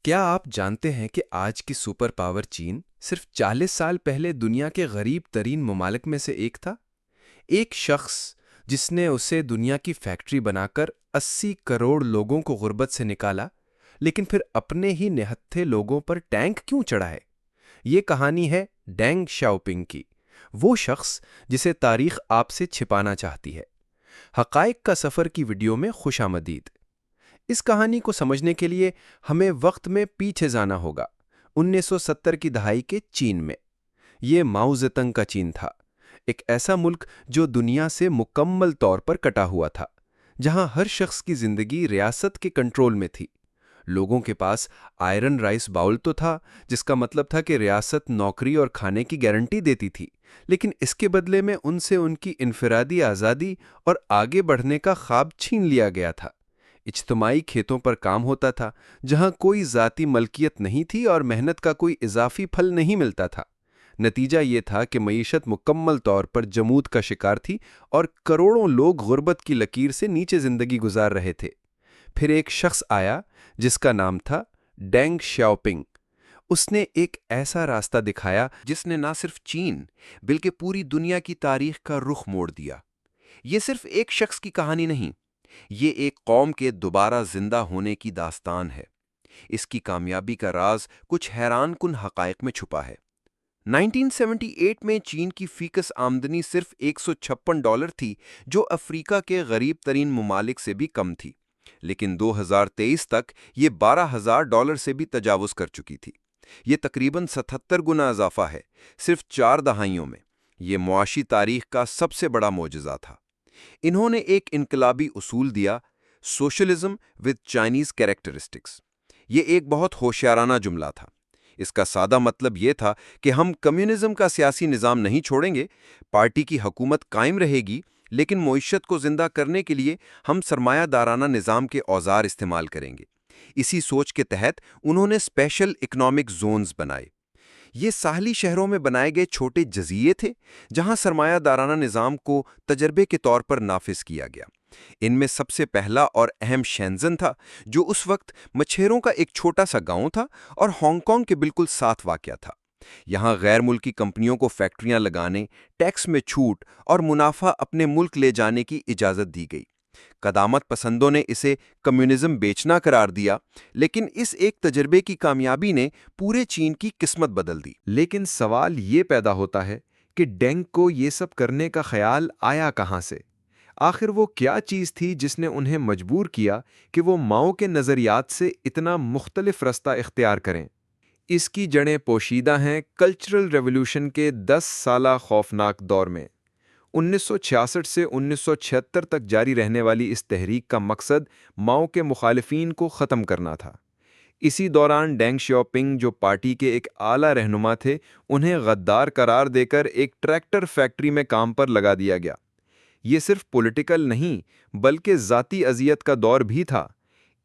کیا آپ جانتے ہیں کہ آج کی سپر پاور چین صرف 40 سال پہلے دنیا کے غریب ترین ممالک میں سے ایک تھا؟ ایک شخص جس نے اسے دنیا کی فیکٹری بنا کر 80 کروڑ لوگوں کو غربت سے نکالا، لیکن پھر اپنے ہی نہتھے لوگوں پر ٹینک کیوں چڑھائے؟ یہ کہانی ہے ڈینگ شاؤپنگ کی، وہ شخص جسے تاریخ آپ سے چھپانا چاہتی ہے۔ حقائق کا سفر کی ویڈیو میں خوش آمدید۔ اس کہانی کو سمجھنے کے لیے ہمیں وقت میں پیچھے جانا ہوگا، 1970 کی دہائی کے چین میں۔ یہ ماؤ زیتنگ کا چین تھا، ایک ایسا ملک جو دنیا سے مکمل طور پر کٹا ہوا تھا، جہاں ہر شخص کی زندگی ریاست کے کنٹرول میں تھی۔ لوگوں کے پاس آئرن رائس باؤل تو تھا، جس کا مطلب تھا کہ ریاست نوکری اور کھانے کی گارنٹی دیتی تھی، لیکن اس کے بدلے میں ان سے ان کی انفرادی آزادی اور آگے بڑھنے کا خواب چھین لیا گیا تھا۔ اجتماعی کھیتوں پر کام ہوتا تھا، جہاں کوئی ذاتی ملکیت نہیں تھی اور محنت کا کوئی اضافی پھل نہیں ملتا تھا۔ نتیجہ یہ تھا کہ معیشت مکمل طور پر جمود کا شکار تھی اور کروڑوں لوگ غربت کی لکیر سے نیچے زندگی گزار رہے تھے۔ پھر ایک شخص آیا جس کا نام تھا ڈینگ شاؤپنگ۔ اس نے ایک ایسا راستہ دکھایا جس نے نہ صرف چین بلکہ پوری دنیا کی تاریخ کا رخ موڑ دیا۔ یہ صرف ایک شخص کی کہانی نہیں، یہ ایک قوم کے دوبارہ زندہ ہونے کی داستان ہے۔ اس کی کامیابی کا راز کچھ حیران کن حقائق میں چھپا ہے۔ 1978 میں چین کی فیکس آمدنی صرف $156 تھی، جو افریقہ کے غریب ترین ممالک سے بھی کم تھی، لیکن 2023 تک یہ $12,000 سے بھی تجاوز کر چکی تھی۔ یہ تقریباً 77 گنا اضافہ ہے صرف 4 دہائیوں میں۔ یہ معاشی تاریخ کا سب سے بڑا معجزہ تھا۔ انہوں نے ایک انقلابی اصول دیا، سوشلزم ود چائنیز کیریکٹرسٹکس۔ یہ ایک بہت ہوشیارانہ جملہ تھا۔ اس کا سادہ مطلب یہ تھا کہ ہم کمیونزم کا سیاسی نظام نہیں چھوڑیں گے، پارٹی کی حکومت قائم رہے گی، لیکن معیشت کو زندہ کرنے کے لیے ہم سرمایہ دارانہ نظام کے اوزار استعمال کریں گے۔ اسی سوچ کے تحت انہوں نے اسپیشل اکنامک زونز بنائے۔ یہ ساحلی شہروں میں بنائے گئے چھوٹے جزیرے تھے، جہاں سرمایہ دارانہ نظام کو تجربے کے طور پر نافذ کیا گیا۔ ان میں سب سے پہلا اور اہم شینزن تھا، جو اس وقت مچھیروں کا ایک چھوٹا سا گاؤں تھا اور ہانگ کانگ کے بالکل ساتھ واقع تھا۔ یہاں غیر ملکی کمپنیوں کو فیکٹریاں لگانے، ٹیکس میں چھوٹ اور منافع اپنے ملک لے جانے کی اجازت دی گئی۔ قدامت پسندوں نے اسے کمیونزم بیچنا قرار دیا، لیکن اس ایک تجربے کی کامیابی نے پورے چین کی قسمت بدل دی۔ لیکن سوال یہ پیدا ہوتا ہے کہ ڈینگ کو یہ سب کرنے کا خیال آیا کہاں سے؟ آخر وہ کیا چیز تھی جس نے انہیں مجبور کیا کہ وہ ماؤ کے نظریات سے اتنا مختلف رستہ اختیار کریں؟ اس کی جڑیں پوشیدہ ہیں کلچرل ریولوشن کے 10 سالہ خوفناک دور میں۔ 1966 سے 1976 تک جاری رہنے والی اس تحریک کا مقصد ماؤ کے مخالفین کو ختم کرنا تھا۔ اسی دوران ڈینگ شیاؤپنگ، جو پارٹی کے ایک اعلیٰ رہنما تھے، انہیں غدار قرار دے کر ایک ٹریکٹر فیکٹری میں کام پر لگا دیا گیا۔ یہ صرف پولیٹیکل نہیں بلکہ ذاتی اذیت کا دور بھی تھا۔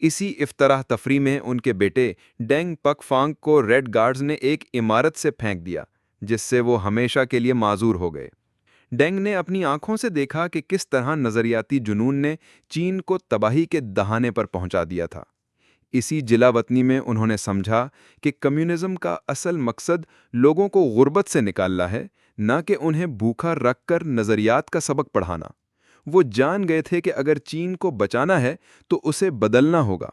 اسی افطراح تفریح میں ان کے بیٹے ڈینگ پک فانگ کو ریڈ گارڈز نے ایک عمارت سے پھینک دیا، جس سے وہ ہمیشہ کے لیے معذور ہو گئے۔ ڈینگ نے اپنی آنکھوں سے دیکھا کہ کس طرح نظریاتی جنون نے چین کو تباہی کے دہانے پر پہنچا دیا تھا۔ اسی جلا وطنی میں انہوں نے سمجھا کہ کمیونزم کا اصل مقصد لوگوں کو غربت سے نکالنا ہے، نہ کہ انہیں بھوکا رکھ کر نظریات کا سبق پڑھانا۔ وہ جان گئے تھے کہ اگر چین کو بچانا ہے تو اسے بدلنا ہوگا،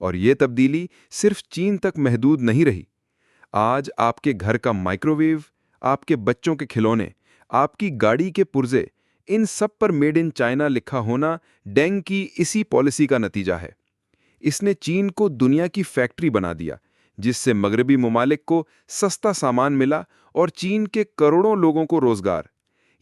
اور یہ تبدیلی صرف چین تک محدود نہیں رہی۔ آج آپ کے گھر کا مائکرو ویو، آپ کے بچوں کے کھلونے، آپ کی گاڑی کے پرزے، ان سب پر میڈ ان چائنا لکھا ہونا ڈینگ کی اسی پالیسی کا نتیجہ ہے۔ اس نے چین کو دنیا کی فیکٹری بنا دیا، جس سے مغربی ممالک کو سستا سامان ملا اور چین کے کروڑوں لوگوں کو روزگار۔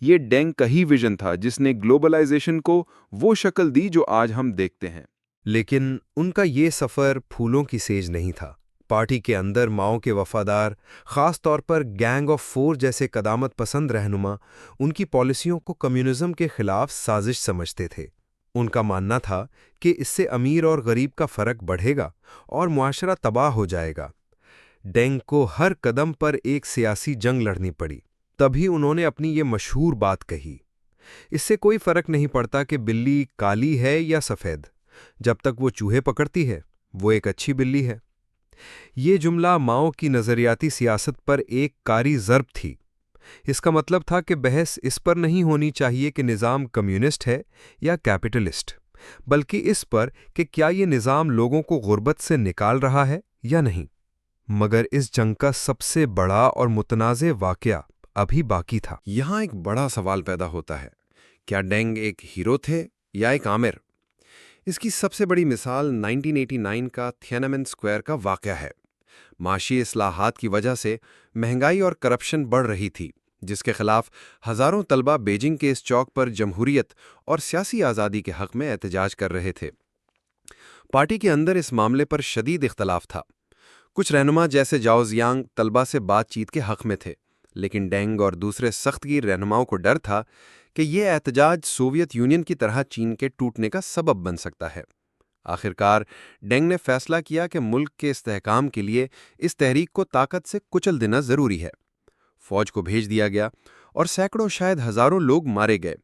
یہ ڈینگ کا ہی ویژن تھا جس نے گلوبلائزیشن کو وہ شکل دی جو آج ہم دیکھتے ہیں۔ لیکن ان کا یہ سفر پھولوں کی سیج نہیں تھا۔ پارٹی کے اندر ماؤ کے وفادار، خاص طور پر گینگ آف فور جیسے قدامت پسند رہنما، ان کی پالیسیوں کو کمیونزم کے خلاف سازش سمجھتے تھے۔ ان کا ماننا تھا کہ اس سے امیر اور غریب کا فرق بڑھے گا اور معاشرہ تباہ ہو جائے گا۔ ڈینگ کو ہر قدم پر ایک سیاسی جنگ لڑنی پڑی، تبھی انہوں نے اپنی یہ مشہور بات کہی: اس سے کوئی فرق نہیں پڑتا کہ بلی کالی ہے یا سفید، جب تک وہ چوہے پکڑتی ہے وہ ایک اچھی بلی ہے۔ یہ جملہ ماؤ کی نظریاتی سیاست پر ایک کاری ضرب تھی۔ اس کا مطلب تھا کہ بحث اس پر نہیں ہونی چاہیے کہ نظام کمیونسٹ ہے یا کیپٹلسٹ، بلکہ اس پر کہ کیا یہ نظام لوگوں کو غربت سے نکال رہا ہے یا نہیں۔ مگر اس جنگ کا سب سے بڑا اور متنازع واقعہ ابھی باقی تھا۔ یہاں ایک بڑا سوال پیدا ہوتا ہے، کیا ڈینگ ایک ہیرو تھے یا ایک آمر؟ اس کی سب سے بڑی مثال 1989 کا تھینانمن اسکوائر کا واقعہ ہے۔ معاشی اصلاحات کی وجہ سے مہنگائی اور کرپشن بڑھ رہی تھی، جس کے خلاف ہزاروں طلبہ بیجنگ کے اس چوک پر جمہوریت اور سیاسی آزادی کے حق میں احتجاج کر رہے تھے۔ پارٹی کے اندر اس معاملے پر شدید اختلاف تھا۔ کچھ رہنما جیسے جاؤ زیانگ طلبہ سے بات چیت کے حق میں تھے، لیکن ڈینگ اور دوسرے سخت گیر رہنماؤں کو ڈر تھا کہ یہ احتجاج سوویت یونین کی طرح چین کے ٹوٹنے کا سبب بن سکتا ہے۔ آخرکار ڈینگ نے فیصلہ کیا کہ ملک کے استحکام کے لیے اس تحریک کو طاقت سے کچل دینا ضروری ہے۔ فوج کو بھیج دیا گیا اور سینکڑوں شاید ہزاروں لوگ مارے گئے۔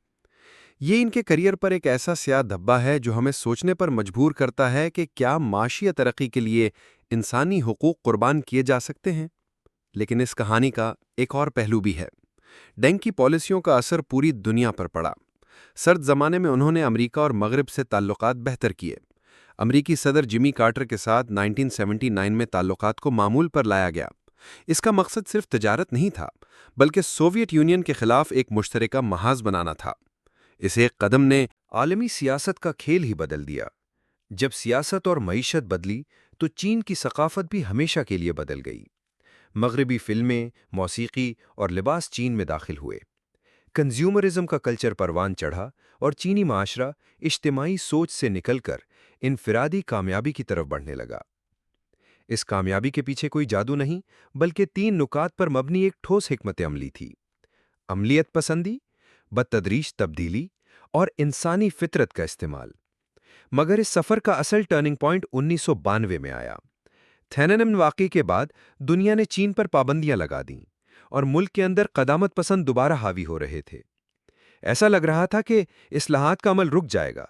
یہ ان کے کیریئر پر ایک ایسا سیاہ دھبا ہے جو ہمیں سوچنے پر مجبور کرتا ہے کہ کیا معاشی ترقی کے لیے انسانی حقوق قربان کیے جا سکتے ہیں؟ لیکن اس کہانی کا ایک اور پہلو بھی ہے۔ ڈینگ کی پالیسیوں کا اثر پوری دنیا پر پڑا۔ سرد زمانے میں انہوں نے امریکہ اور مغرب سے تعلقات بہتر کیے۔ امریکی صدر جمی کارٹر کے ساتھ 1979 میں تعلقات کو معمول پر لایا گیا۔ اس کا مقصد صرف تجارت نہیں تھا، بلکہ سوویت یونین کے خلاف ایک مشترکہ محاذ بنانا تھا۔ اس ایک قدم نے عالمی سیاست کا کھیل ہی بدل دیا۔ جب سیاست اور معیشت بدلی تو چین کی ثقافت بھی ہمیشہ کے لیے بدل گئی۔ مغربی فلمیں، موسیقی اور لباس چین میں داخل ہوئے۔ کنزیومرزم کا کلچر پروان چڑھا اور چینی معاشرہ اجتماعی سوچ سے نکل کر انفرادی کامیابی کی طرف بڑھنے لگا۔ اس کامیابی کے پیچھے کوئی جادو نہیں، بلکہ 3 نکات پر مبنی ایک ٹھوس حکمت عملی تھی: عملیت پسندی، بتدریج تبدیلی اور انسانی فطرت کا استعمال۔ مگر اس سفر کا اصل ٹرننگ پوائنٹ 1992 میں آیا۔ تھینانمن واقعے کے بعد دنیا نے چین پر پابندیاں لگا دیں اور ملک کے اندر قدامت پسند دوبارہ حاوی ہو رہے تھے۔ ایسا لگ رہا تھا کہ اصلاحات کا عمل رک جائے گا۔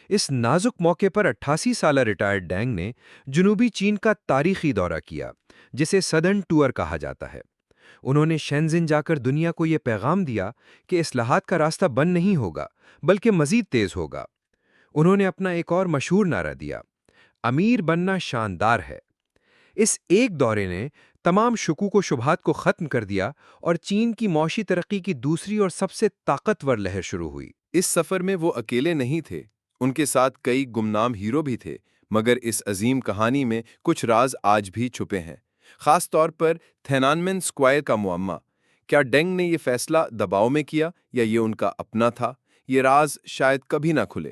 اس نازک موقع پر 88 سالہ ریٹائرڈ ڈینگ نے جنوبی چین کا تاریخی دورہ کیا، جسے سدرن ٹور کہا جاتا ہے۔ انہوں نے شینزن جا کر دنیا کو یہ پیغام دیا کہ اصلاحات کا راستہ بند نہیں ہوگا، بلکہ مزید تیز ہوگا۔ انہوں نے اپنا ایک اور مشہور نعرہ دیا: امیر بننا شاندار ہے۔ اس ایک دورے نے تمام شکوک و شبہات کو ختم کر دیا اور چین کی معاشی ترقی کی دوسری اور سب سے طاقتور لہر شروع ہوئی۔ اس سفر میں وہ اکیلے نہیں تھے، ان کے ساتھ کئی گمنام ہیرو بھی تھے، مگر اس عظیم کہانی میں کچھ راز آج بھی چھپے ہیں، خاص طور پر تھینانمن اسکوائر کا معمہ۔ کیا ڈینگ نے یہ فیصلہ دباؤ میں کیا یا یہ ان کا اپنا تھا؟ یہ راز شاید کبھی نہ کھلے۔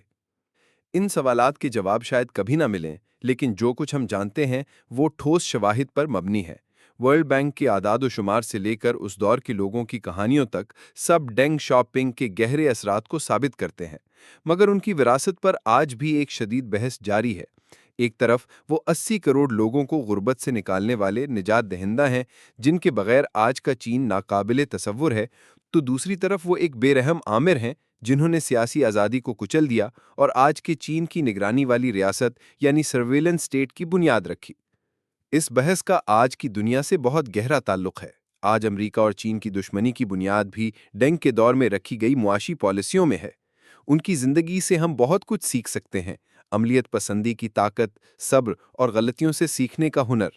ان سوالات کے جواب شاید کبھی نہ ملیں، لیکن جو کچھ ہم جانتے ہیں وہ ٹھوس شواہد پر مبنی ہے۔ ورلڈ بینک کے اعداد و شمار سے لے کر اس دور کے لوگوں کی کہانیوں تک سب ڈینگ شاپنگ کے گہرے اثرات کو ثابت کرتے ہیں، مگر ان کی وراثت پر آج بھی ایک شدید بحث جاری ہے۔ ایک طرف وہ 80 کروڑ لوگوں کو غربت سے نکالنے والے نجات دہندہ ہیں جن کے بغیر آج کا چین ناقابل تصور ہے، تو دوسری طرف وہ ایک بے رحم آمر ہیں جنہوں نے سیاسی آزادی کو کچل دیا اور آج کے چین کی نگرانی والی ریاست یعنی سرویلنس اسٹیٹ کی بنیاد رکھی۔ اس بحث کا آج کی دنیا سے بہت گہرا تعلق ہے۔ آج امریکہ اور چین کی دشمنی کی بنیاد بھی ڈینگ کے دور میں رکھی گئی معاشی پالیسیوں میں ہے۔ ان کی زندگی سے ہم بہت کچھ سیکھ سکتے ہیں: عملیت پسندی کی طاقت، صبر اور غلطیوں سے سیکھنے کا ہنر۔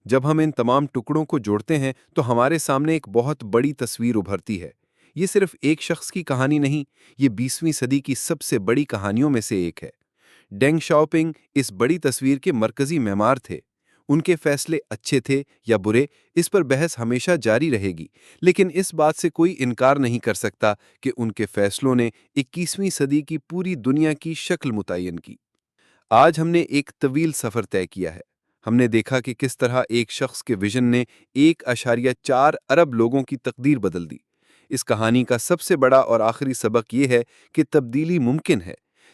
جب ہم ان تمام ٹکڑوں کو جوڑتے ہیں تو ہمارے سامنے ایک بہت بڑی تصویر ابھرتی ہے۔ یہ صرف ایک شخص کی کہانی نہیں، یہ 20ویں صدی کی سب سے بڑی کہانیوں میں سے ایک ہے۔ ڈینگ شاؤپنگ اس بڑی تصویر کے مرکزی معمار تھے۔ ان کے فیصلے اچھے تھے یا برے، اس پر بحث ہمیشہ جاری رہے گی، لیکن اس بات سے کوئی انکار نہیں کر سکتا کہ ان کے فیصلوں نے 21ویں صدی کی پوری دنیا کی شکل متعین کی۔ آج ہم نے ایک طویل سفر طے کیا ہے۔ ہم نے دیکھا کہ کس طرح ایک شخص کے ویژن نے 1.4 ارب لوگوں کی تقدیر بدل دی۔ اس کہانی کا سب سے بڑا اور آخری سبق یہ ہے کہ تبدیلی ممکن ہے،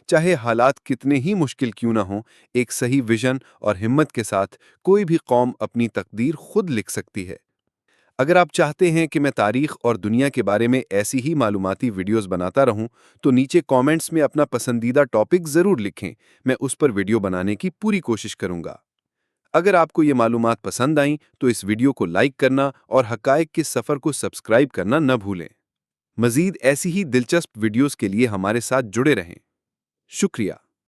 چاہے حالات کتنے ہی مشکل کیوں نہ ہوں۔ ایک صحیح ویژن اور ہمت کے ساتھ کوئی بھی قوم اپنی تقدیر خود لکھ سکتی ہے۔ اگر آپ چاہتے ہیں کہ میں تاریخ اور دنیا کے بارے میں ایسی ہی معلوماتی ویڈیوز بناتا رہوں تو نیچے کامنٹس میں اپنا پسندیدہ ٹاپک ضرور لکھیں، میں اس پر ویڈیو بنانے کی پوری کوشش کروں گا۔ اگر آپ کو یہ معلومات پسند آئیں تو اس ویڈیو کو لائک کرنا اور حقائق کے سفر کو سبسکرائب کرنا نہ بھولیں۔ مزید ایسی ہی دلچسپ ویڈیوز کے لیے ہمارے ساتھ جڑے رہیں۔ شکریہ۔